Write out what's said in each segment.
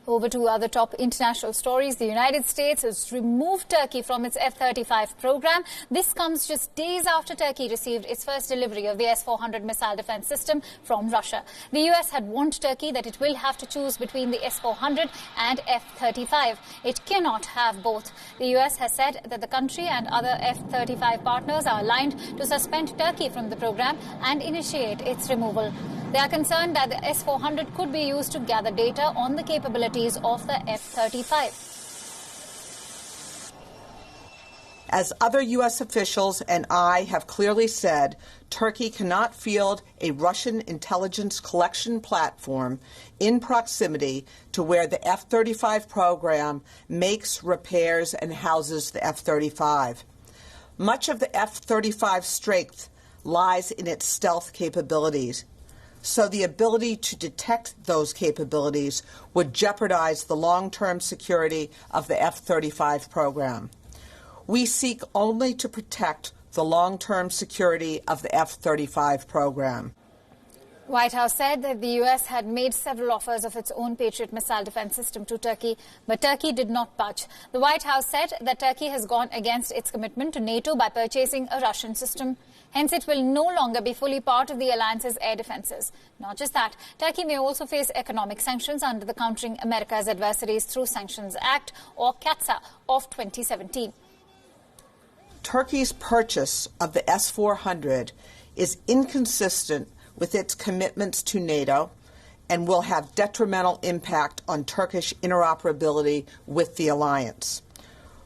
Over to other top international stories. The United States has removed Turkey from its F-35 program. This comes just days after Turkey received its first delivery of the S-400 missile defense system from Russia. The US had warned Turkey that it will have to choose between the S-400 and F-35. It cannot have both. The US has said that the country and other F-35 partners are aligned to suspend Turkey from the program and initiate its removal. They are concerned that the S-400 could be used to gather data on the capabilities of the F-35. As other U.S. officials and I have clearly said, Turkey cannot field a Russian intelligence collection platform in proximity to where the F-35 program makes, repairs, and houses the F-35. Much of the F-35's strength lies in its stealth capabilities. So the ability to detect those capabilities would jeopardize the long-term security of the F-35 program. We seek only to protect the long-term security of the F-35 program. White House said that the U.S. had made several offers of its own Patriot missile defense system to Turkey, but Turkey did not budge. The White House said that Turkey has gone against its commitment to NATO by purchasing a Russian system. Hence, it will no longer be fully part of the alliance's air defenses. Not just that, Turkey may also face economic sanctions under the Countering America's Adversaries Through Sanctions Act, or CAATSA, of 2017. Turkey's purchase of the S-400 is inconsistent with its commitments to NATO and will have detrimental impact on Turkish interoperability with the alliance.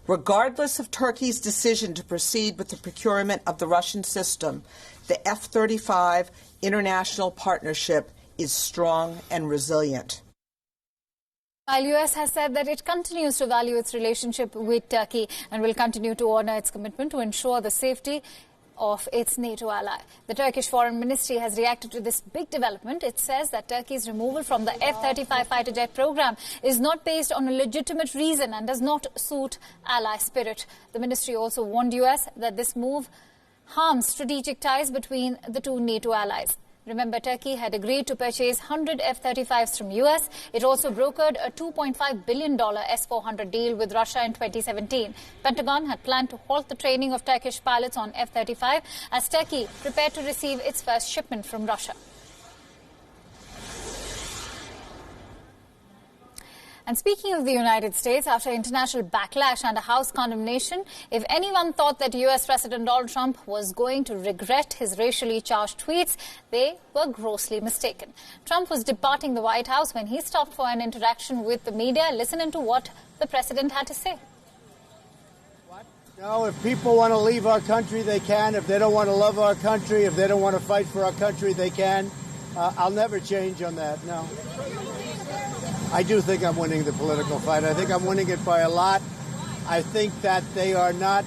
Regardless of Turkey's decision to proceed with the procurement of the Russian system, the F-35 international partnership is strong and resilient. While the U.S. has said that it continues to value its relationship with Turkey and will continue to honor its commitment to ensure the safety of its NATO ally. The Turkish Foreign Ministry has reacted to this big development. It says that Turkey's removal from the F-35 fighter jet program is not based on a legitimate reason and does not suit ally spirit. The ministry also warned the U.S. that this move harms strategic ties between the two NATO allies. Remember, Turkey had agreed to purchase 100 F-35s from U.S. It also brokered a $2.5 billion S-400 deal with Russia in 2017. Pentagon had planned to halt the training of Turkish pilots on F-35 as Turkey prepared to receive its first shipment from Russia. And speaking of the United States, after international backlash and a House condemnation, if anyone thought that U.S. President Donald Trump was going to regret his racially charged tweets, they were grossly mistaken. Trump was departing the White House when he stopped for an interaction with the media. Listen to what the president had to say. No, if people want to leave our country, they can. If they don't want to love our country, if they don't want to fight for our country, they can. I'll never change on that, no. I do think I'm winning the political fight. I think I'm winning it by a lot. I think that they are not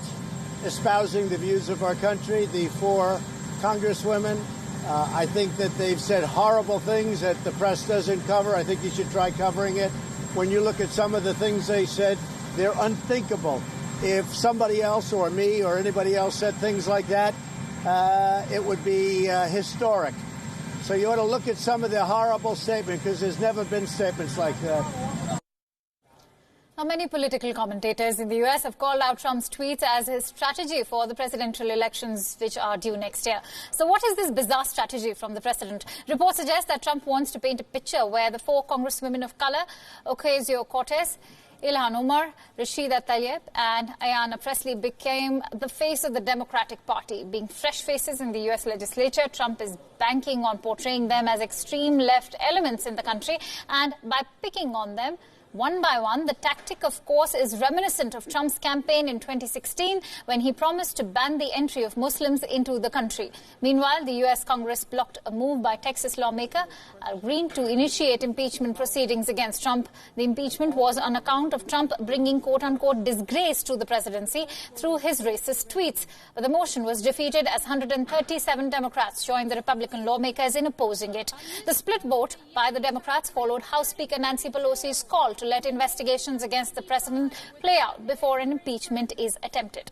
espousing the views of our country, the four congresswomen. I think that they've said horrible things that the press doesn't cover. I think you should try covering it. When you look at some of the things they said, they're unthinkable. If somebody else or me or anybody else said things like that, it would be historic. So you ought to look at some of the horrible statements, because there's never been statements like that. Now, many political commentators in the U.S. have called out Trump's tweets as his strategy for the presidential elections, which are due next year. So what is this bizarre strategy from the president? Reports suggest that Trump wants to paint a picture where the four congresswomen of color, Ocasio-Cortez, Ilhan Omar, Rashida Tlaib and Ayanna Pressley, became the face of the Democratic Party. Being fresh faces in the U.S. legislature, Trump is banking on portraying them as extreme left elements in the country, and by picking on them one by one. The tactic, of course, is reminiscent of Trump's campaign in 2016 when he promised to ban the entry of Muslims into the country. Meanwhile, the U.S. Congress blocked a move by Texas lawmaker Al Green to initiate impeachment proceedings against Trump. The impeachment was on account of Trump bringing quote-unquote disgrace to the presidency through his racist tweets. But the motion was defeated as 137 Democrats joined the Republican lawmakers in opposing it. The split vote by the Democrats followed House Speaker Nancy Pelosi's call to let investigations against the president play out before an impeachment is attempted.